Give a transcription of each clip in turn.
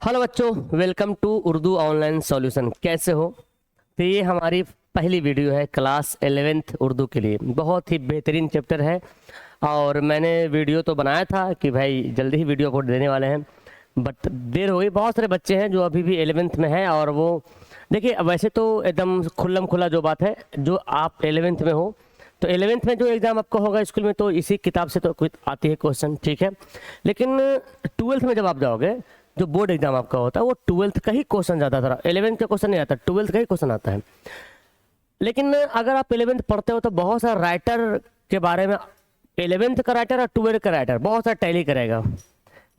Hello बच्चों, welcome to Urdu online solution. कैसे हो? तो ये हमारी पहली वीडियो है क्लास 11th उर्दू के लिए। बहुत ही बेहतरीन चैप्टर है और मैंने वीडियो तो बनाया था कि भाई जल्दी ही वीडियो अपलोड देने वाले हैं, बट देर हो गई। बहुत सारे बच्चे हैं जो अभी भी 11th में हैं और वो देखिए, वैसे तो एकदम खुल्लम खुला जो बात है, जो आप 11th में हो तो 11th में जो एग्ज़ाम आपका होगा स्कूल में तो इसी किताब से तो कुछ आती है क्वेश्चन, ठीक है। लेकिन 12th में जब आप जाओगे, जो बोर्ड एग्जाम आपका होता है वो 12th का ही क्वेश्चन ज़्यादा था। 11th का क्वेश्चन नहीं आता, 12th का ही क्वेश्चन आता है। लेकिन अगर आप 11th पढ़ते हो तो बहुत सारा राइटर के बारे में, 11th का राइटर और 12th का राइटर बहुत सारा टैली करेगा,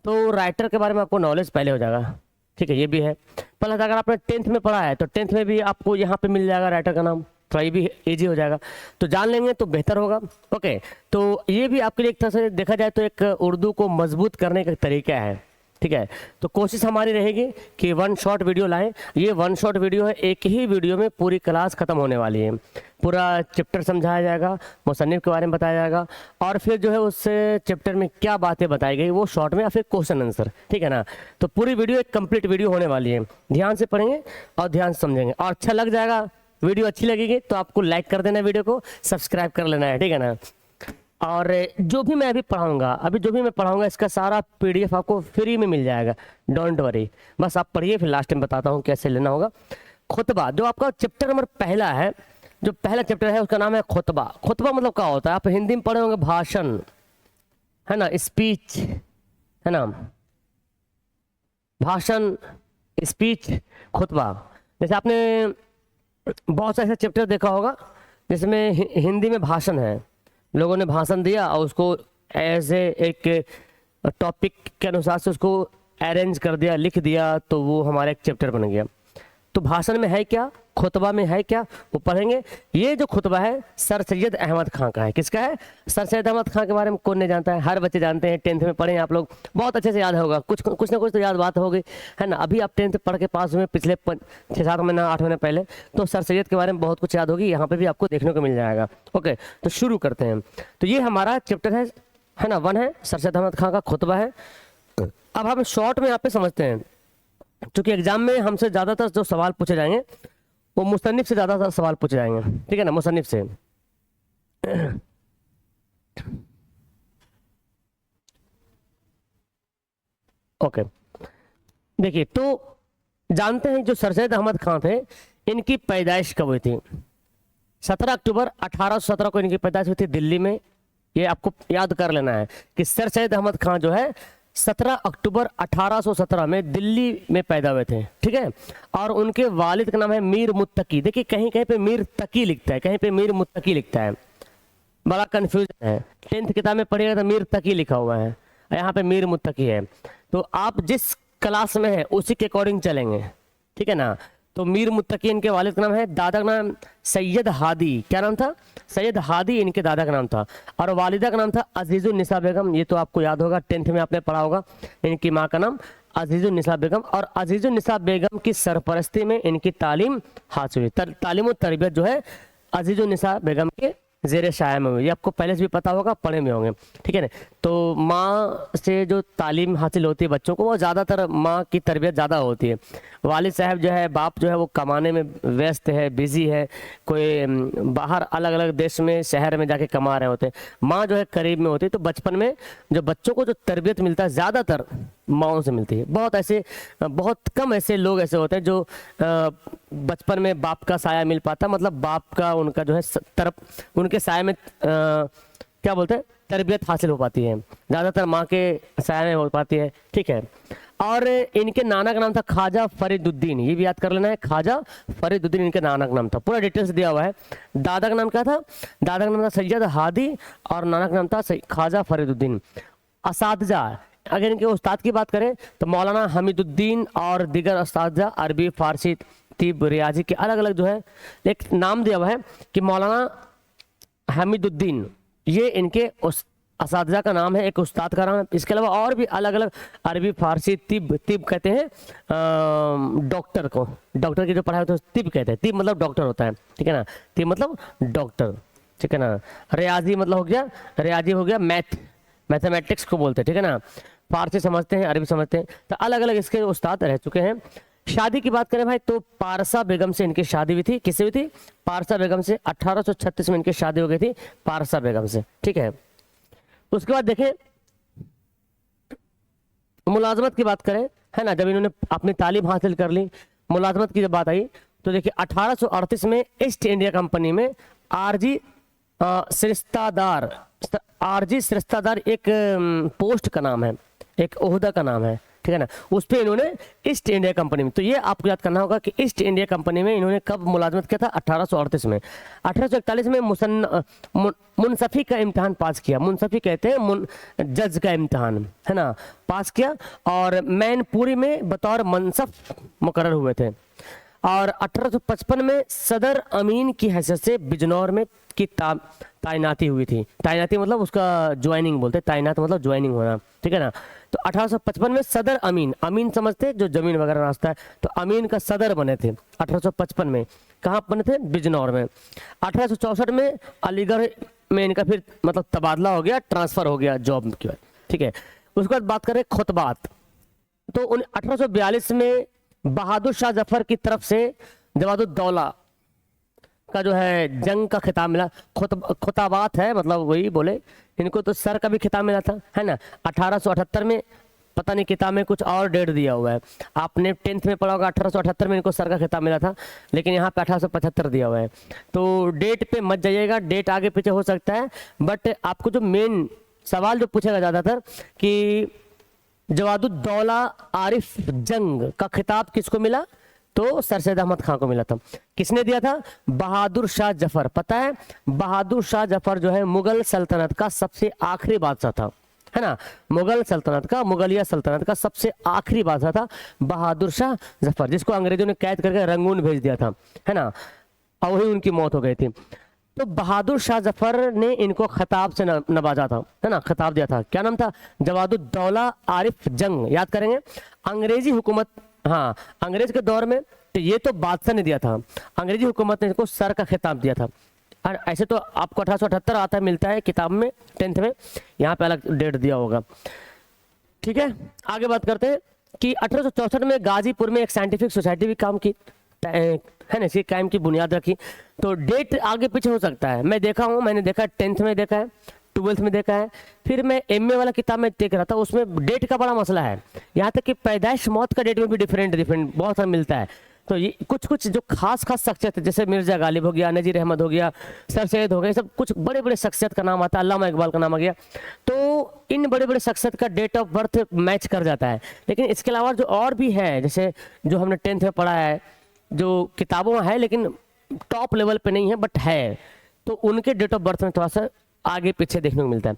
तो राइटर के बारे में आपको नॉलेज पहले हो जाएगा, ठीक है। ये भी है। प्लस अगर आपने 10th में पढ़ा है तो 10th में भी आपको यहाँ पे मिल जाएगा राइटर का नाम, थोड़ा ये भी ईजी हो जाएगा, तो जान लेंगे तो बेहतर होगा। ओके, तो ये भी आपके लिए एक तरह से देखा जाए तो एक उर्दू को मजबूत करने का तरीका है, ठीक है। तो कोशिश हमारी रहेगी कि वन शॉट वीडियो लाएं। ये वन शॉट वीडियो है, एक ही वीडियो में पूरी क्लास खत्म होने वाली है। पूरा चैप्टर समझाया जाएगा, मुसन्निफ के बारे में बताया जाएगा और फिर जो है उस चैप्टर में क्या बातें बताई गई वो शॉर्ट में या फिर क्वेश्चन आंसर, ठीक है ना। तो पूरी वीडियो एक कंप्लीट वीडियो होने वाली है। ध्यान से पढ़ेंगे और ध्यान से समझेंगे और अच्छा लग जाएगा। वीडियो अच्छी लगेगी तो आपको लाइक कर देना, वीडियो को सब्सक्राइब कर लेना है, ठीक है ना। और जो भी मैं अभी पढ़ाऊंगा इसका सारा PDF आपको फ्री में मिल जाएगा, डोंट वरी। बस आप पढ़िए, फिर लास्ट में बताता हूँ कैसे लेना होगा। खुतबा जो आपका चैप्टर नंबर पहला है, जो पहला चैप्टर है उसका नाम है खुतबा। खुतबा मतलब क्या होता है? आप हिंदी में पढ़े होंगे भाषण, है ना, स्पीच, है ना, भाषण, स्पीच, खुतबा। जैसे आपने बहुत सा ऐसा चैप्टर देखा होगा जिसमें हिंदी में भाषण है, लोगों ने भाषण दिया और उसको एज एक टॉपिक के अनुसार से उसको अरेंज कर दिया, लिख दिया, तो वो हमारा एक चैप्टर बन गया। तो भाषण में है क्या, खुतबा में है क्या, वो पढ़ेंगे। ये जो खुतबा है सर सैयद अहमद खां का है। किसका है? सर सैयद अहमद खां के बारे में कौन नहीं जानता है, हर बच्चे जानते हैं। 10th में पढ़े हैं आप लोग, बहुत अच्छे से याद होगा, कुछ ना कुछ तो याद बात होगी, है ना। अभी आप 10th पढ़ के पास हुए पिछले 6-7 महीना 8 महीने पहले, तो सर सैयद के बारे में बहुत कुछ याद होगी, यहाँ पे भी आपको देखने को मिल जाएगा। ओके, तो शुरू करते हैं। तो ये हमारा चैप्टर है ना, 1 है, सर सैयद अहमद खां का खुतबा है। अब हम शॉर्ट में यहाँ पे समझते हैं, क्योंकि एग्जाम में हमसे ज़्यादातर जो सवाल पूछे जाएंगे वो मुसन्निफ से ज़्यादातर सवाल पूछे जाएंगे, ठीक है ना, मुसन्निफ से। ओके, देखिए, तो जानते हैं जो सर सैयद अहमद खां थे, इनकी पैदाइश कब हुई थी? 17 अक्टूबर 1817 को इनकी पैदाइश हुई थी दिल्ली में। ये आपको याद कर लेना है कि सर सैयद अहमद खां जो है 17 अक्टूबर 1817 में दिल्ली में पैदा हुए थे, ठीक है। और उनके वालिद का नाम है मीर मुत्तकी। देखिए, कहीं कहीं पे मीर तकी लिखता है, कहीं पे मीर मुत्तकी लिखता है, बड़ा कंफ्यूजन है। 10th किताब में पढ़िएगा तो मीर तकी लिखा हुआ है, यहाँ पे मीर मुत्तकी है। तो आप जिस क्लास में है उसी के अकॉर्डिंग चलेंगे, ठीक है ना। तो मीर मुत्तकी इनके वालिद का नाम है, दादा का नाम सैयद हादी। क्या नाम था? सैयद हादी इनके दादा का नाम था। और वालिदा का नाम था अजीजुन्निसा बेगम। ये तो आपको याद होगा, 10th में आपने पढ़ा होगा। इनकी माँ का नाम अजीजुन्निसा बेगम, और अजीजुन्निसा बेगम की सरपरस्ती में इनकी तालीम हासिल हुई। तालीम और तरबियत जो है अजीजुन्निसा बेगम के ज़ेरे शाया में हुई। ये आपको पहले से भी पता होगा, पढ़े में होंगे, ठीक है ना। तो माँ से जो तालीम हासिल होती है बच्चों को, वो ज़्यादातर माँ की तरबियत ज़्यादा होती है। वालिद साहब जो है, बाप जो है, वो कमाने में व्यस्त है, बिजी है, कोई बाहर अलग अलग देश में, शहर में जाके कमा रहे होते हैं। माँ जो है करीब में होती है। तो बचपन में जो बच्चों को जो तरबियत मिलता है ज़्यादातर माँओं से मिलती है। बहुत कम ऐसे लोग ऐसे होते हैं जो बचपन में बाप का साया मिल पाता, मतलब बाप का उनका जो है उनके साया में क्या बोलते हैं, तरबियत हासिल हो पाती है। ज़्यादातर माँ के साया में हो पाती है, ठीक है। और इनके नाना का नाम था ख्वाजा फरीदुद्दीन। ये भी याद कर लेना है, ख्वाजा फरीदुद्दीन इनके नाना का नाम था। पूरा डिटेल्स दिया हुआ है। दादा का नाम क्या था? दादा का नाम था सैयद हादी और नाना का नाम था ख्वाजा फरीदुद्दीन। असातिज़ा, अगर इनके उस्ताद की बात करें तो मौलाना हमीदुद्दीन और दीगर असातिज़ा, अरबी, फारसी, तिब, रियाजी के अलग अलग जो है एक नाम दिया हुआ है कि मौलाना हमीदुद्दीन, ये इनके असातिज़ा का नाम है, एक उस्ताद का नाम है। इसके अलावा और भी अलग अलग अरबी, फारसी, तिब कहते हैं डॉक्टर को, डॉक्टर की जो पढ़ाई होती है तिब कहते हैं। तिब मतलब डॉक्टर होता है, ठीक है ना, तिब मतलब डॉक्टर, ठीक है ना। रियाजी मतलब हो गया, रियाजी हो गया मैथमेटिक्स को बोलते हैं, ठीक है ना। फारसी समझते हैं, अरबी समझते हैं, तो अलग अलग इसके उस्ताद रह चुके हैं। शादी की बात करें भाई तो पारसा बेगम से इनकी शादी हुई थी। किससे हुई थी? पारसा बेगम से। 1836 में इनकी शादी हो गई थी पारसा बेगम से, ठीक है। उसके बाद देखें मुलाजमत की बात करें, है ना, जब इन्होंने अपनी तालीम हासिल कर ली, मुलाजमत की जब बात आई तो देखिए 1838 में ईस्ट इंडिया कंपनी में आरजी सरिस्तादार, आरजी सरिस्तादार एक पोस्ट का नाम है, एक ओहदा का नाम है, ठीक है ना, उस पर इन्होंने ईस्ट इंडिया कंपनी में, तो ये आपको याद करना होगा कि ईस्ट इंडिया कंपनी में इन्होंने कब मुलाजमत किया था? 1838 में। 1841 में मुनसफी का इम्तहान पास किया। मुनसफी कहते हैं जज का इम्तहान, है ना, पास किया, और मैनपुरी में बतौर मनसफ मुकर्रर हुए थे। और 1855 में सदर अमीन की हैसियत से बिजनौर में की तैनाती हुई थी। तैनाती मतलब उसका ज्वाइनिंग बोलते हैं, तैनात मतलब ज्वाइनिंग होना, ठीक है ना। तो 1855 में सदर अमीन, अमीन समझते हैं जो जमीन वगैरह नाचता है, तो अमीन का सदर बने थे 1855 में। कहाँ बने थे? बिजनौर में। 1864 में अलीगढ़ में इनका फिर मतलब तबादला हो गया, ट्रांसफर हो गया जॉब की, ठीक है। उसके बाद बात करें खुतबात, तो 1842 में बहादुर शाह जफर की तरफ से जवादुद्दौला का जो है जंग का खिताब मिला। खुताबात है मतलब वही बोले, इनको तो सर का भी खिताब मिला था, है ना। 1878 में, पता नहीं किताब में कुछ और डेट दिया हुआ है, आपने 10th में पढ़ा होगा 1878 में इनको सर का खिताब मिला था, लेकिन यहाँ पे 1875 दिया हुआ है। तो डेट पे मत जाइएगा, डेट आगे पीछे हो सकता है, बट आपको जो मेन सवाल जो पूछेगा ज़्यादातर कि जवादुद्दौला आरिफ जंग का खिताब किसको मिला? तो सर सैयद अहमद खान को मिला था। किसने दिया था? बहादुर शाह जफर। पता है बहादुर शाह जफर जो है मुगल सल्तनत का सबसे आखिरी बादशाह था, है ना, मुगल सल्तनत का, मुगलिया सल्तनत का सबसे आखिरी बादशाह था बहादुर शाह जफर, जिसको अंग्रेजों ने कैद करके रंगून भेज दिया था, है ना, और वही उनकी मौत हो गई थी। तो बहादुर शाह जफर ने इनको खिताब से नवाजा था, है ना, खिताब दिया था। क्या नाम था? जवादुद्दौला आरिफ जंग। याद करेंगे अंग्रेजी हुकूमत, हाँ अंग्रेज के दौर में, तो ये तो बादशाह ने दिया था, अंग्रेजी हुकूमत ने इनको सर का खिताब दिया था। और ऐसे तो आपको 1878 आता है, मिलता है किताब में 10th में, यहाँ पे अलग डेट दिया होगा, ठीक है। आगे बात करते हैं कि 1864 में गाजीपुर में एक साइंटिफिक सोसाइटी भी काम की, है ना, इसके कायम की बुनियाद रखी। तो डेट आगे पीछे हो सकता है, मैं देखा हूँ, मैंने देखा 10th में देखा है, 12th में देखा है, फिर मैं MA वाला किताब में देख रहा था, उसमें डेट का बड़ा मसला है, यहाँ तक कि पैदाइश मौत का डेट में भी डिफरेंट बहुत सारा मिलता है। तो ये कुछ जो खास शख्सियत है, जैसे मिर्जा गालिब हो गया, नजीर अहमद हो गया, सर सैयद हो गए, सब कुछ बड़े बड़े शख्सियत का नाम आता है, अल्लामा इकबाल का नाम आ गया, तो इन बड़े बड़े शख्सियत का डेट ऑफ बर्थ मैच कर जाता है। लेकिन इसके अलावा जो और भी है, जैसे जो हमने 10th में पढ़ा है, जो किताबों में है लेकिन टॉप लेवल पे नहीं है बट है, तो उनके डेट ऑफ बर्थ में थोड़ा सा आगे पीछे देखने को मिलता है।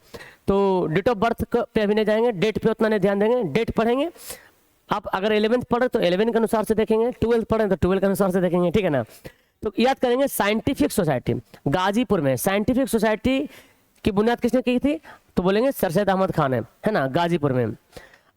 तो डेट ऑफ बर्थ पे अभी नहीं जाएंगे, डेट पे उतना नहीं ध्यान देंगे, डेट पढ़ेंगे। आप अगर 11th पढ़े तो 11 के अनुसार से देखेंगे, 12th पढ़े तो 12 के अनुसार से देखेंगे, ठीक है ना। तो याद करेंगे साइंटिफिक सोसाइटी गाजीपुर में, साइंटिफिक सोसाइटी की बुनियाद किसने की थी? तो बोलेंगे सर सैयद अहमद खान है ना, गाजीपुर में।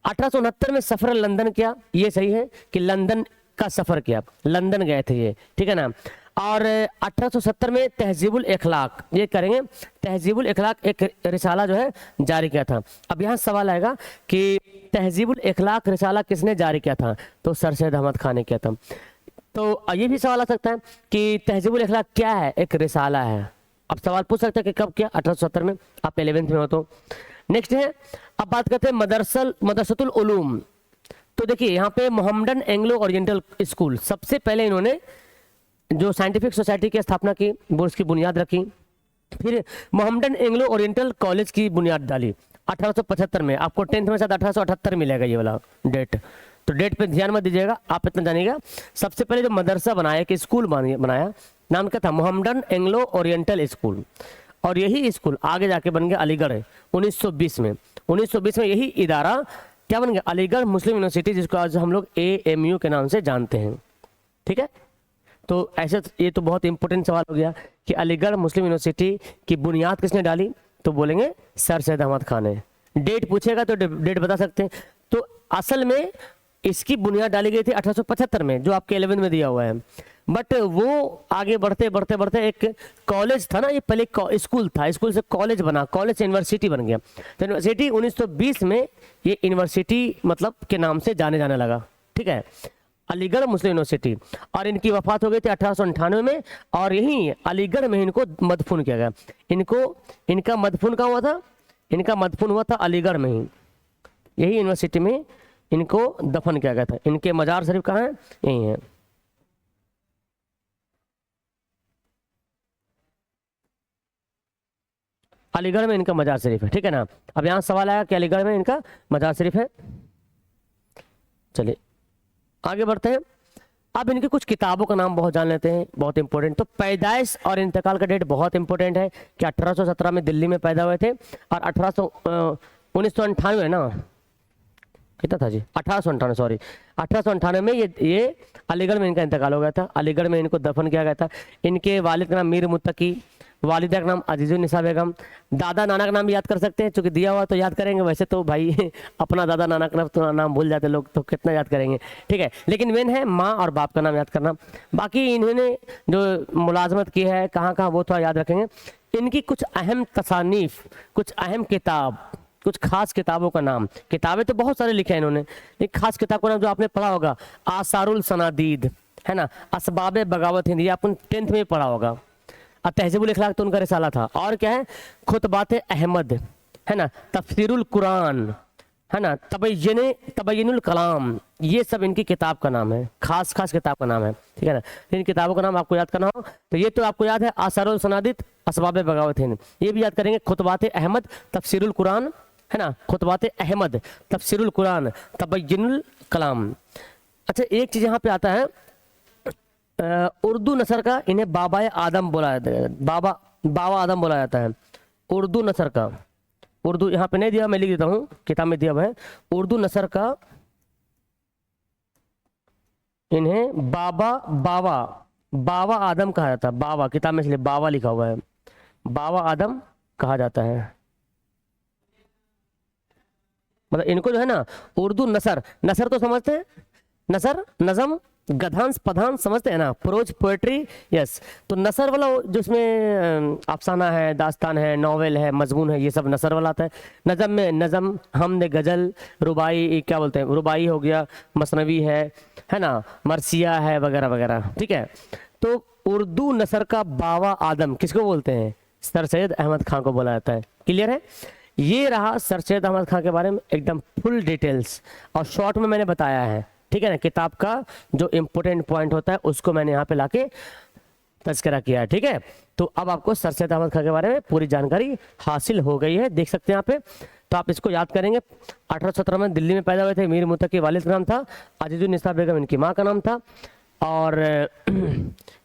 1869 में सफर लंदन किया, ये सही है कि लंदन का सफर किया, लंदन गए थे ये, ठीक है ना। और 1870 में तहजीबुल इखलाक, ये करेंगे, तहजीबुल इखलाक एक रिसाला जो है जारी किया था। अब यहाँ सवाल आएगा कि तहजीबुल इखलाक रिसाला किसने जारी किया था? तो सर सैयद अहमद खान ने किया था। तो ये भी सवाल आ सकता है कि तहजीबुल इखलाक क्या है? एक रिसाला है। अब सवाल पूछ सकते हैं कि कब किया? 1870 में, आप 11th में हो तो। नेक्स्ट है, अब बात करते हैं मदरसतुल उलूम। तो देखिए यहाँ पे मोहम्मडन एंग्लो ओरिएंटल स्कूल, सबसे पहले इन्होंने जो साइंटिफिक सोसाइटी की स्थापना की, वो उसकी बुनियाद रखी। फिर मोहम्मडन एंग्लो ओरिएंटल कॉलेज की बुनियाद डाली 1875 में। आपको 10th में शायद 1878 मिलेगा ये वाला डेट, तो डेट पे ध्यान मत दीजिएगा, आप इतना जानिएगा। सबसे पहले जो मदरसा बनाया, कि स्कूल बनाया, नाम क्या था? Mohammedan Anglo oriental school. और यही स्कूल आगे जाके बन गया अलीगढ़ 1920 में। 1920 में यही इदारा क्या बन गया? अलीगढ़ मुस्लिम यूनिवर्सिटी, जिसको आज हम लोग AMU के नाम से जानते हैं, ठीक है। तो ऐसे ये तो बहुत इंपॉर्टेंट सवाल हो गया कि अलीगढ़ मुस्लिम यूनिवर्सिटी की बुनियाद किसने डाली? तो बोलेंगे सर सैयद अहमद खान है। डेट पूछेगा तो डेट बता सकते हैं। तो असल में इसकी बुनियाद डाली गई थी 1875 में, जो आपके 11 में दिया हुआ है। बट वो आगे बढ़ते बढ़ते बढ़ते एक कॉलेज था ना, ये पहले स्कूल था, स्कूल से कॉलेज बना, कॉलेज से यूनिवर्सिटी बन गया। तो यूनिवर्सिटी 1920 में ये यूनिवर्सिटी मतलब के नाम से जाने जाने लगा, ठीक है, अलीगढ़ मुस्लिम यूनिवर्सिटी। और इनकी वफात हो गई थी 1898 में, और यहीं अलीगढ़ में इनको मदफून किया गया। इनका मदफून कहाँ हुआ था? इनका मदफून हुआ था अलीगढ़ में ही, यही यूनिवर्सिटी में इनको दफन किया गया था। इनके मजार शरीफ कहाँ है? यही है। अलीगढ़ में इनका मजार शरीफ है, ठीक है ना। अब यहाँ सवाल आया कि अलीगढ़ में इनका मजार शरीफ है। चलिए आगे बढ़ते हैं। अब इनकी कुछ किताबों का नाम बहुत जान लेते हैं, बहुत इंपॉर्टेंट। तो पैदाइश और इंतकाल का डेट बहुत इंपॉर्टेंट है कि 1817 में दिल्ली में पैदा हुए थे, और 1998 ना, कितना था जी, 1898, सॉरी 1898 में ये अलीगढ़ में इनका इंतकाल हो गया था। अलीगढ़ में इनको दफन किया गया था। इनके वालिद का नाम मीर मुत्तकी, वालिदा का नाम अजीजुन्निसा बेगम। दादा नाना का नाम याद कर सकते हैं, चूंकि दिया हुआ तो याद करेंगे, वैसे तो भाई अपना दादा नाना का तो नाम भूल जाते लोग, तो कितना याद करेंगे, ठीक है। लेकिन मेन है माँ और बाप का नाम याद करना। बाकी इन्होंने जो मुलाजमत की है कहाँ कहाँ, वो थोड़ा याद रखेंगे। इनकी कुछ अहम तसानीफ, कुछ अहम किताब, कुछ खास किताबों का नाम, किताबें तो बहुत सारे लिखे हैं इन्होंने, एक खास किताब का नाम जो आपने पढ़ा होगा, आसारुल सनादीद, है ना, असबाब बगावत हिंद, ये अपन 10th में पढ़ा होगा। और तहजीबुल इखलाक तो उनका रिसाला था। और क्या है, खुतबात अहमद, है ना, तफसीरुल कुरान, है ना, तबय्युनुल कलाम, ये सब इनकी किताब का नाम है, खास खास किताब का नाम है, ठीक है ना। इन किताबों का नाम आपको याद करना हो तो ये तो आपको याद है, आसारुल सनादिद, असबाब बगावत हिंद, ये भी याद करेंगे। खुतबात अहमद, तफसीरुल कुरान, है ना, खुतबात अहमद, तफसीरुल कुरान, तबय्युनुल कलाम। अच्छा एक चीज यहाँ पे आता है, उर्दू नसर का इन्हें बाबा आदम बोला जाता है, बाबा आदम बोला जाता है। उर्दू नसर का, उर्दू यहाँ पे नहीं दिया, मैं लिख देता हूँ, किताब में दिया हुआ है। उर्दू नसर का इन्हें बाबा आदम कहा जाता है। बाबा, किताब में इसलिए बाबा लिखा हुआ है, बाबा आदम कहा जाता है। मतलब इनको जो है ना उर्दू नसर, नसर तो समझते हैं, नसर नज़म गधांस पधान समझते हैं ना, प्रोज पोएट्री, यस। तो नसर वाला जो इसमें अफसाना है, दास्तान है, नॉवेल है, मजमून है, ये सब नसर वाला आता है। नज़म में नज़म, हमने गज़ल, रुबाई, क्या बोलते हैं, रुबाई हो गया, मसनवी है ना, मरसिया है, वगैरह वगैरह, ठीक है। तो उर्दू नसर का बाबा आदम किसको बोलते हैं? सर सैयद अहमद खान को बोला जाता है। क्लियर है? ये रहा सर सैयद अहमद खान के बारे में एकदम फुल डिटेल्स, और शॉर्ट में मैंने बताया है, ठीक है ना। किताब का जो इंपॉर्टेंट पॉइंट होता है उसको मैंने यहाँ पे लाके तज़किरा किया है, ठीक है। तो अब आपको सर सैयद अहमद खान के बारे में पूरी जानकारी हासिल हो गई है, देख सकते हैं यहाँ पे। तो आप इसको याद करेंगे। 1817 में दिल्ली में पैदा हुए थे। मीर मुत्तकी वालिद का नाम था, अजीजुन्निसा बेगम इनकी माँ का नाम था, और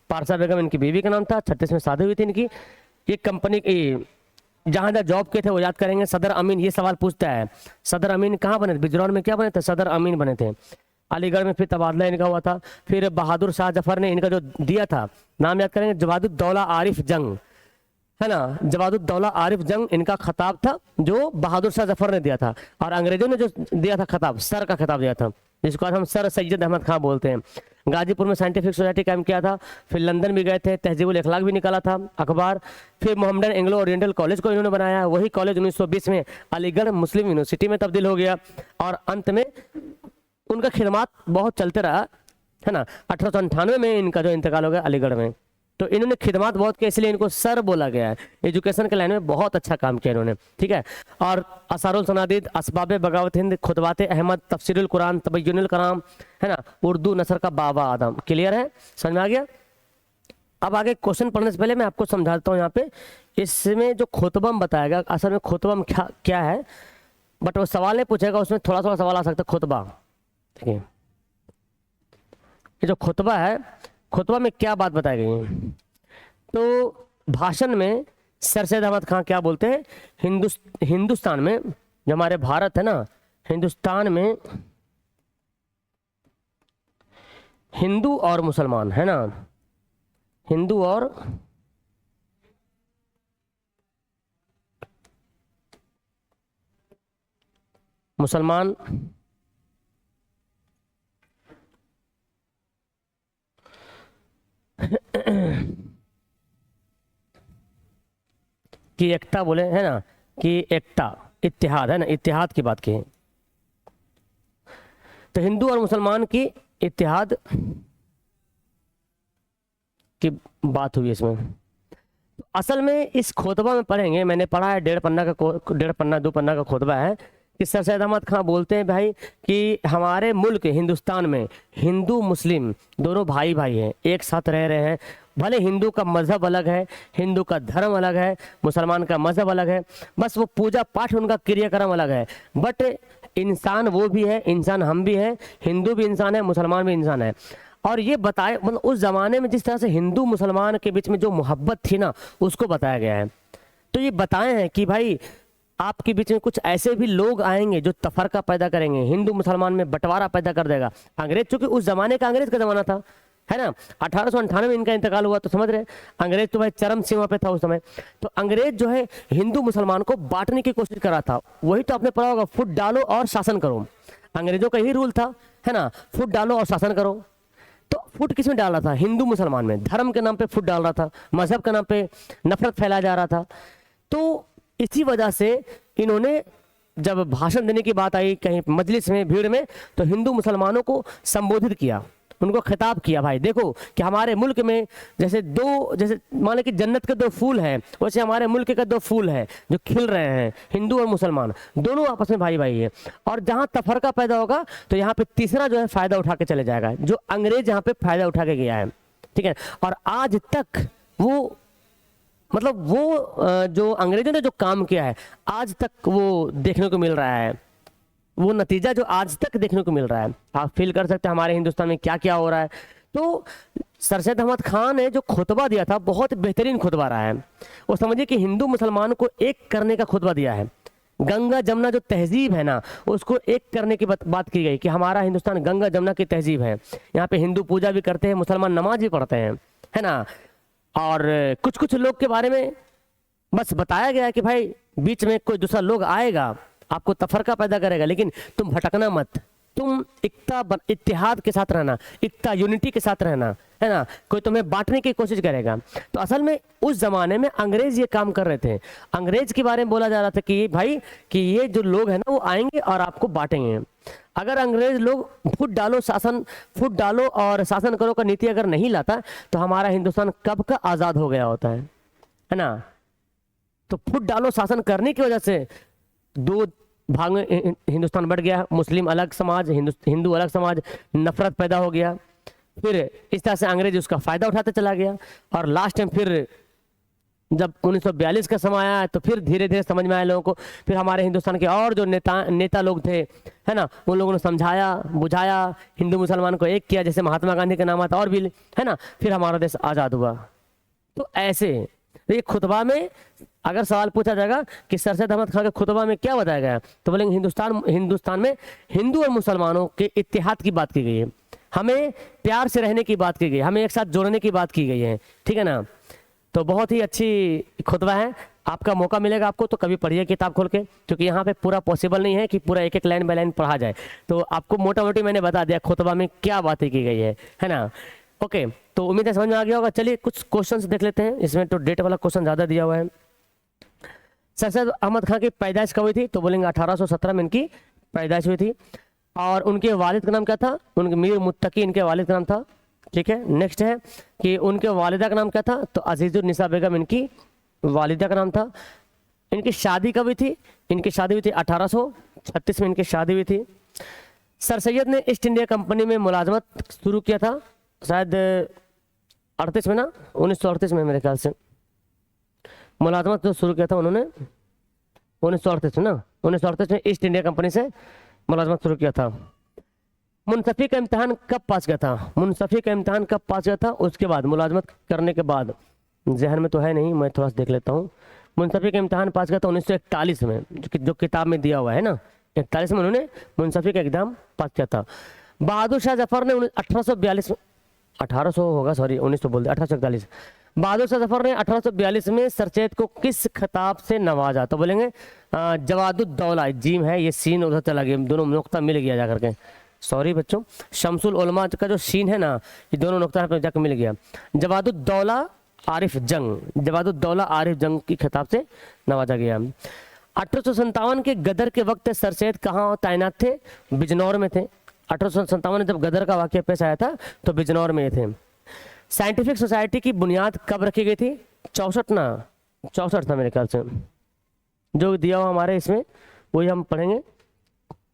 पारसा बेगम इनकी बीवी का नाम था। 36 में शादी हुई थी इनकी। ये कंपनी जहाँ जहाँ जॉब के थे वो याद करेंगे। सदर अमीन, ये सवाल पूछता है, सदर अमीन कहाँ बने थे? बिजनौर में क्या बने थे? सदर अमीन बने थे। अलीगढ़ में फिर तबादला इनका हुआ था। फिर बहादुर शाह जफर ने इनका जो दिया था, नाम याद करेंगे, जवादुद्दौला आरिफ जंग, है ना, जवादुद्दौला आरिफ जंग इनका खिताब था जो बहादुर शाह जफर ने दिया था। और अंग्रेजों ने जो दिया था खिताब, सर का खिताब दिया था, जिसको आज हम सर सैयद अहमद खान बोलते हैं। गाजीपुर में साइंटिफिक सोसाइटी कायम किया था। फिर लंदन भी गए थे, तहजीबुल इखलाक भी निकाला था अखबार। फिर मोहम्मदन एंग्लो ओरिएंटल कॉलेज को इन्होंने बनाया, वही कॉलेज 1920 में अलीगढ़ मुस्लिम यूनिवर्सिटी में तब्दील हो गया। और अंत में उनका खिदमात बहुत चलते रहा, है ना। 1898 में इनका जो इंतकाल हो गया अलीगढ़ में। तो इन्होंने खिदमात बहुत की, इसलिए इनको सर बोला गया है। एजुकेशन के लाइन में बहुत अच्छा काम किया इन्होंने, ठीक है। और असारुल सनादिद, असबाब बगावत हिंद, खुतबात अहमद, तफसीरुल कुरान, तबय्युनुल कलाम, है ना, उर्दू नसर का बाबा आदम। क्लियर है? समझ में आ गया? अब आगे क्वेश्चन पढ़ने से पहले मैं आपको समझाता हूँ यहाँ पे। इसमें जो खुतबम बताया गया, असल में खुतबम क्या है, बट वो सवाल नहीं पूछेगा, उसमें थोड़ा थोड़ा सवाल आ सकता है। खुतबा, ठीक है, ये जो खुतबा है, खुतबा में क्या बात बताई गई है? तो भाषण में सर सैयद अहमद खान क्या बोलते हैं? हिंदुस्तान में, जो हमारे भारत है ना, हिंदुस्तान में हिंदू और मुसलमान, है ना, हिंदू और मुसलमान कि एकता बोले, है ना, कि एकता, इत्तेहाद, है ना, इत्तेहाद की बात की है। तो हिंदू और मुसलमान की इत्तेहाद की बात हुई इसमें। तो असल में इस खुतबा में पढ़ेंगे, मैंने पढ़ा है 1.5 पन्ना 2 पन्ना का खुतबा है कि सर सैयद अहमद खां बोलते हैं भाई कि हमारे मुल्क हिंदुस्तान में हिंदू मुस्लिम दोनों भाई भाई हैं, एक साथ रह रहे हैं। भले हिंदू का मज़हब अलग है, हिंदू का धर्म अलग है, मुसलमान का मज़हब अलग है, बस वो पूजा पाठ उनका क्रियाक्रम अलग है, बट इंसान वो भी है, इंसान हम भी हैं, हिंदू भी इंसान है, मुसलमान भी इंसान है। और ये बताए, मतलब उस ज़माने में जिस तरह से हिंदू मुसलमान के बीच में जो मोहब्बत थी ना, उसको बताया गया है। तो ये बताए हैं कि भाई आपके बीच में कुछ ऐसे भी लोग आएंगे जो तफरका पैदा करेंगे, हिंदू मुसलमान में बंटवारा पैदा कर देगा। अंग्रेज, चूंकि उस जमाने का अंग्रेज का जमाना था, है ना, 1898 में इनका इंतकाल हुआ, तो समझ रहे, अंग्रेज तो भाई चरम सीमा पे था उस समय। तो अंग्रेज जो है हिंदू मुसलमान को बांटने की कोशिश कर रहा था। वही तो आपने पढ़ा होगा, फुट डालो और शासन करो, अंग्रेजों का ही रूल था, है ना, फुट डालो और शासन करो। तो फुट किस में डाल रहा था? हिंदू मुसलमान में, धर्म के नाम पे फुट डाल रहा था, मजहब के नाम पे नफरत फैलाया जा रहा था। तो इसी वजह से इन्होंने जब भाषण देने की बात आई कहीं मजलिस में, भीड़ में, तो हिंदू मुसलमानों को संबोधित किया, उनको खिताब किया, भाई देखो कि हमारे मुल्क में जैसे मान लें कि जन्नत के 2 फूल हैं, वैसे हमारे मुल्क के 2 फूल हैं जो खिल रहे हैं, हिंदू और मुसलमान दोनों आपस में भाई भाई है। और जहाँ तफरका पैदा होगा तो यहाँ पे तीसरा जो है फायदा उठा के चले जाएगा, जो अंग्रेज यहाँ पे फायदा उठा के गया है, ठीक है। और आज तक वो, मतलब वो जो अंग्रेजों ने जो काम किया है आज तक वो देखने को मिल रहा है, वो नतीजा जो आज तक देखने को मिल रहा है। आप फील कर सकते हैं हमारे हिंदुस्तान में क्या क्या हो रहा है। तो सर सैयद अहमद खान ने जो खुतबा दिया था बहुत बेहतरीन खुतबा रहा है। वो समझिए कि हिंदू मुसलमान को एक करने का खुतबा दिया है। गंगा जमुना जो तहजीब है ना, उसको एक करने की बात की गई कि हमारा हिंदुस्तान गंगा जमुना की तहजीब है। यहाँ पे हिंदू पूजा भी करते हैं, मुसलमान नमाज भी पढ़ते हैं, है ना। और कुछ कुछ लोग के बारे में बस बताया गया है कि भाई बीच में कोई दूसरा लोग आएगा, आपको तफरका पैदा करेगा, लेकिन तुम भटकना मत, तुम इत्तेहाद के साथ रहना, एकता यूनिटी के साथ रहना, है ना। कोई तुम्हें बांटने की कोशिश करेगा। तो असल में उस जमाने में अंग्रेज ये काम कर रहे थे। अंग्रेज के बारे में बोला जा रहा था कि भाई कि ये जो लोग हैं ना वो आएंगे और आपको बांटेंगे। अगर अंग्रेज लोग फुट डालो और शासन करो का नीति अगर नहीं लाता तो हमारा हिंदुस्तान कब का आज़ाद हो गया होता है ना। तो फुट डालो शासन करने की वजह से 2 भाग में हिंदुस्तान बढ़ गया, मुस्लिम अलग समाज, हिंदू अलग समाज, नफरत पैदा हो गया। फिर इस तरह से अंग्रेज उसका फ़ायदा उठाते चला गया। और लास्ट में फिर जब 1942 का समय आया तो फिर धीरे धीरे समझ में आया लोगों को। फिर हमारे हिंदुस्तान के और जो नेता लोग थे, है ना, उन लोगों ने समझाया बुझाया, हिंदू मुसलमान को एक किया, जैसे महात्मा गांधी का नाम आता और भी, है ना। फिर हमारा देश आज़ाद हुआ। तो ऐसे ये खुतबा में अगर सवाल पूछा जाएगा कि सर सैयद अहमद खान के खुतबा में क्या बताया गया, तो बोलेंगे हिंदुस्तान में हिंदू और मुसलमानों के इत्तेहाद की बात की गई है, हमें प्यार से रहने की बात की गई, हमें एक साथ जोड़ने की बात की गई है, ठीक है ना। तो बहुत ही अच्छी खुतबा है। आपका मौका मिलेगा आपको तो कभी पढ़िए किताब खोल के, क्योंकि यहाँ पे पूरा पॉसिबल नहीं है कि पूरा एक एक लाइन बाय लाइन पढ़ा जाए। तो आपको मोटा मोटी मैंने बता दिया खुतबा में क्या बातें की गई है ना। ओके, तो उम्मीद है समझ में आ गया होगा। चलिए कुछ क्वेश्चंस देख लेते हैं। इसमें तो डेट वाला क्वेश्चन ज़्यादा दिया हुआ है। सर सैयद अहमद खान की पैदाइश कब हुई थी, तो बोलेंगे 1817 में इनकी पैदाइश हुई थी। और उनके वालिद का नाम क्या था, उनके मीर मुत्तकी इनके वालिद का नाम था, ठीक है। नेक्स्ट है कि उनके वालिदा का नाम क्या था, तो अजीजुन्निसा बेगम इनकी वालिदा का नाम था। इनकी शादी कब हुई थी, इनकी शादी हुई थी 1836 में इनकी शादी हुई थी। सर सैयद ने ईस्ट इंडिया कंपनी में मुलाजमत शुरू किया था शायद 38 में ना, 1938 में मेरे ख्याल से मुलाजमत जो शुरू किया था उन्होंने 1938 में ना, 1938 में ईस्ट इंडिया कंपनी से मुलाजमत शुरू किया था। मुनसफ़ी का इम्तहान कब पास किया था, मुनसफ़ी का इम्तहान कब पास किया था, उसके बाद मुलाजमत करने के बाद, जहन में तो है नहीं, मैं थोड़ा सा देख लेता हूँ। मुनसफ़ी का इम्तहान पास किया था 1941 में, जो किताब में दिया हुआ है ना, 41 में उन्होंने मुनसफ़ी का एग्ज़ाम पास किया था। बहादुर शाह जफ़र ने 1842 1800 होगा, सॉरी 1900 बोल दिया, 1841। बहादुर शाह जफर ने 1842 में सर सैयद को किस खिताब से नवाजा, तो बोलेंगे जवादुद्दौला, जीम है ये सीन उधर चला गया, दोनों नुक्ता मिल गया जाकर के, सॉरी बच्चों, शमसुल उलमा का जो सीन है ना, ये दोनों नुक्ता पे जाकर मिल गया। जवादुद्दौला आरिफ जंग, जवादुद्दौला आरिफ जंग की खिताब से नवाजा गया। 1857 के गदर के वक्त सर सैयद कहाँ तैनात थे? बिजनौर में थे। 1857 में जब गदर का वाक़या पेश आया था तो बिजनौर में थे। साइंटिफिक सोसाइटी की बुनियाद कब रखी गई थी? 64 था मेरे ख्याल से, जो दिया हुआ हमारे इसमें वही हम पढ़ेंगे,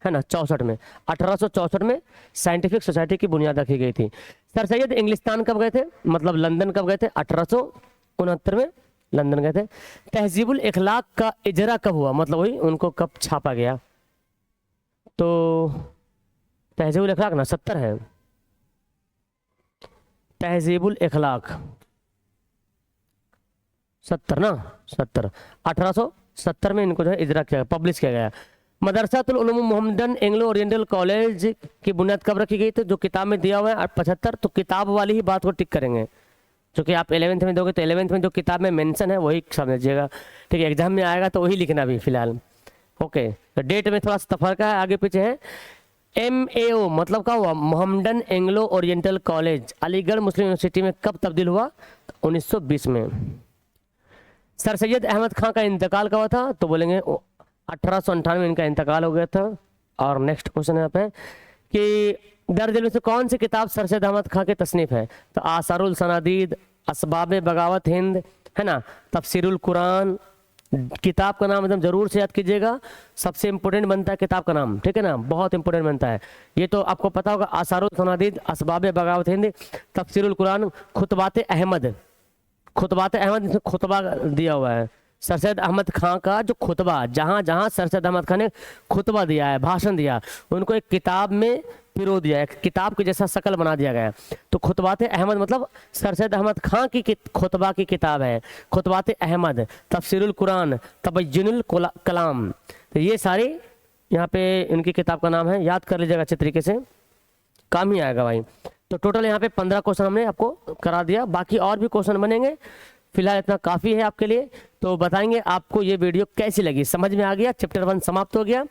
है ना, 64 में, 1864 में साइंटिफिक सोसाइटी की बुनियाद रखी गई थी। सर सैयद इंग्लिस्तान कब गए थे, मतलब लंदन कब गए थे? 1869 में लंदन गए थे। तहजीबुल इखलाक का इजरा कब हुआ, मतलब वही उनको कब छापा गया? तो तहजीबुल इखलाक ना 70 है, तहजीबुल इखलाक 70 ना, 70, 1870 में इनको जो है इजरा किया, पब्लिश किया गया। Madrasatul Uloom Mohammedan Anglo Oriental College की बुनियाद कब रखी गई थी? जो किताब में दिया हुआ है 75, तो किताब वाली ही बात को टिक करेंगे, जो कि आप 11th में दोगे तो 11th में जो किताब में मेंशन है वही समझिएगा, ठीक है। एग्जाम में आएगा तो वही लिखना भी फिलहाल, ओके। तो डेट में थोड़ा सा फर्क है, आगे पीछे है। MAO मतलब क्या हुआ? Mohammedan Anglo Oriental College Aligarh Muslim University में कब तब्दील हुआ? 1920 में। सर सैयद अहमद खां का इंतकाल कब हुआ था? तो बोलेंगे 1898 में इनका इंतकाल हो गया था। और नेक्स्ट क्वेश्चन यहाँ पे कि दर्ज में से कौन सी किताब सर सैयद अहमद खां की तसनीफ है? तो आसारुल सनादीद, असबाब बगावत हिंद, है ना, तफसीरुल कुरान। किताब का नाम एकदम जरूर से याद कीजिएगा, सबसे इंपॉर्टेंट बनता है किताब का नाम, ठीक है ना, बहुत इंपॉर्टेंट बनता है। ये तो आपको पता होगा, आसारुल सनादीद, असबाब बगावत हिंद, तफसीरुल कुरान, खुतबात अहमद। खुतबात अहमद, इसमें खुतबा दिया हुआ है सर सैयद अहमद खां का, जो खुतबा, जहाँ जहाँ सर सैयद अहमद खां ने खुतबा दिया है, भाषण दिया, उनको एक किताब में पिरो दिया है, किताब के जैसा शक्ल बना दिया गया है। तो खुतबात अहमद मतलब सर सैयद अहमद खां की खुतबा की किताब है, खुतबात अहमद, तफसीरुल कुरान, तबय्युनुल कलाम। तो ये सारी यहाँ पे इनकी किताब का नाम है, याद कर लीजिएगा अच्छे तरीके से, काम ही आएगा भाई। तो टोटल यहाँ पे 15 क्वेश्चन हमने आपको करा दिया, बाकी और भी क्वेश्चन बनेंगे, फिलहाल इतना काफ़ी है आपके लिए। तो बताएंगे आपको ये वीडियो कैसी लगी, समझ में आ गया? चैप्टर 1 समाप्त हो गया,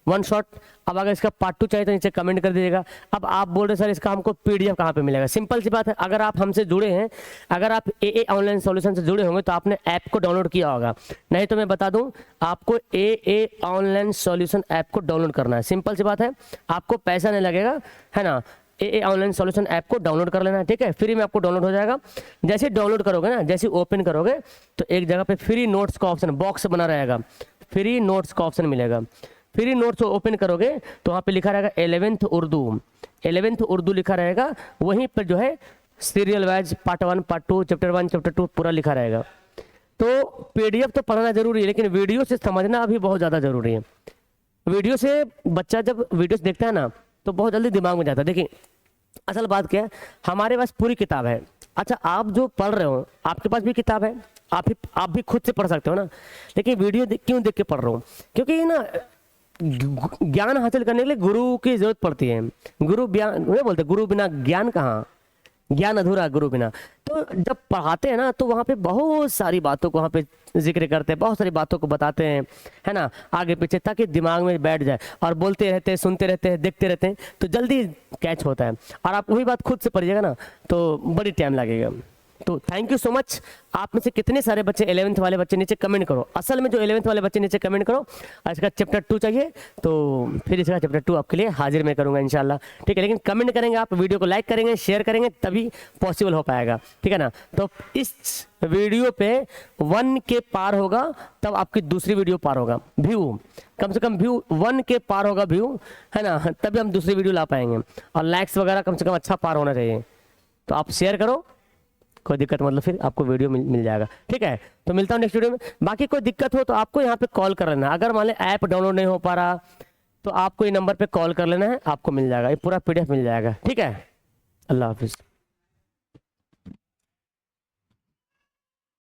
वन शॉट। अब अगर इसका पार्ट 2 चाहिए तो नीचे कमेंट कर दीजिएगा। अब आप बोल रहे सर इसका हमको PDF कहाँ पे मिलेगा? सिंपल सी बात है, अगर आप हमसे जुड़े हैं, अगर आप AA ऑनलाइन सॉल्यूशन से जुड़े होंगे तो आपने ऐप को डाउनलोड किया होगा, नहीं तो मैं बता दूं आपको AA ऑनलाइन सॉल्यूशन ऐप को डाउनलोड करना है। सिंपल सी बात है, आपको पैसा नहीं लगेगा, है ना। AA ऑनलाइन सॉल्यूशन ऐप को डाउनलोड कर लेना है, ठीक है, फ्री में आपको डाउनलोड हो जाएगा। जैसे डाउनलोड करोगे ना, जैसे ओपन करोगे तो एक जगह पे फ्री नोट्स का ऑप्शन बॉक्स बना रहेगा, फ्री नोट्स का ऑप्शन मिलेगा। फ्री नोट्स ओपन करोगे तो वहाँ पे लिखा रहेगा 11th उर्दू, 11th उर्दू लिखा रहेगा, वहीं पर जो है serial wise part 1 part 2 chapter 1 chapter 2 पूरा लिखा रहेगा। तो PDF तो पढ़ना जरूरी है, लेकिन वीडियो से समझना अभी बहुत ज़्यादा जरूरी है। वीडियो से बच्चा जब वीडियो देखता है ना तो बहुत जल्दी दिमाग में जाता है। देखिए असल बात क्या है, हमारे पास पूरी किताब है। अच्छा, आप जो पढ़ रहे हो आपके पास भी किताब है, आप भी खुद से पढ़ सकते हो ना, लेकिन वीडियो क्यों देख के पढ़ रहा हूँ? क्योंकि ना ज्ञान हासिल करने के लिए गुरु की जरूरत पड़ती है। गुरु बोलते गुरु बिना ज्ञान कहाँ, ज्ञान अधूरा गुरु बिना। तो जब पढ़ाते हैं ना तो वहाँ पे बहुत सारी बातों को वहाँ पे जिक्र करते हैं, बहुत सारी बातों को बताते हैं, है ना, आगे पीछे, ताकि दिमाग में बैठ जाए। और बोलते रहते हैं, सुनते रहते हैं, देखते रहते हैं, तो जल्दी कैच होता है। और आप वही बात खुद से पढ़िएगा ना तो बड़ी टाइम लगेगा। तो थैंक यू सो मच। आप में से कितने सारे बच्चे 11th वाले बच्चे नीचे कमेंट करो। असल में जो 11th वाले बच्चे नीचे कमेंट करो, इसका चैप्टर 2 चाहिए तो फिर इसका चैप्टर 2 आपके लिए हाजिर मैं करूंगा इंशाल्लाह, ठीक है। लेकिन कमेंट करेंगे आप, वीडियो को लाइक करेंगे, शेयर करेंगे, तभी पॉसिबल हो पाएगा, ठीक है ना। तो इस वीडियो पे 1 के पार होगा तब आपकी दूसरी वीडियो पार होगा, व्यू कम से कम व्यू 1 के पार होगा, व्यू, है ना, तभी हम दूसरी वीडियो ला पाएंगे। और लाइक्स वगैरह कम से कम अच्छा पार होना चाहिए। तो आप शेयर करो, कोई दिक्कत मतलब फिर आपको वीडियो मिल जाएगा, ठीक है। तो मिलता हूँ नेक्स्ट वीडियो में। बाकी कोई दिक्कत हो तो आपको यहाँ पे कॉल कर लेना। अगर मान लें ऐप डाउनलोड नहीं हो पा रहा तो आपको ये नंबर पे कॉल कर लेना है, आपको मिल जाएगा, ये पूरा PDF मिल जाएगा, ठीक है। अल्लाह हाफिज़।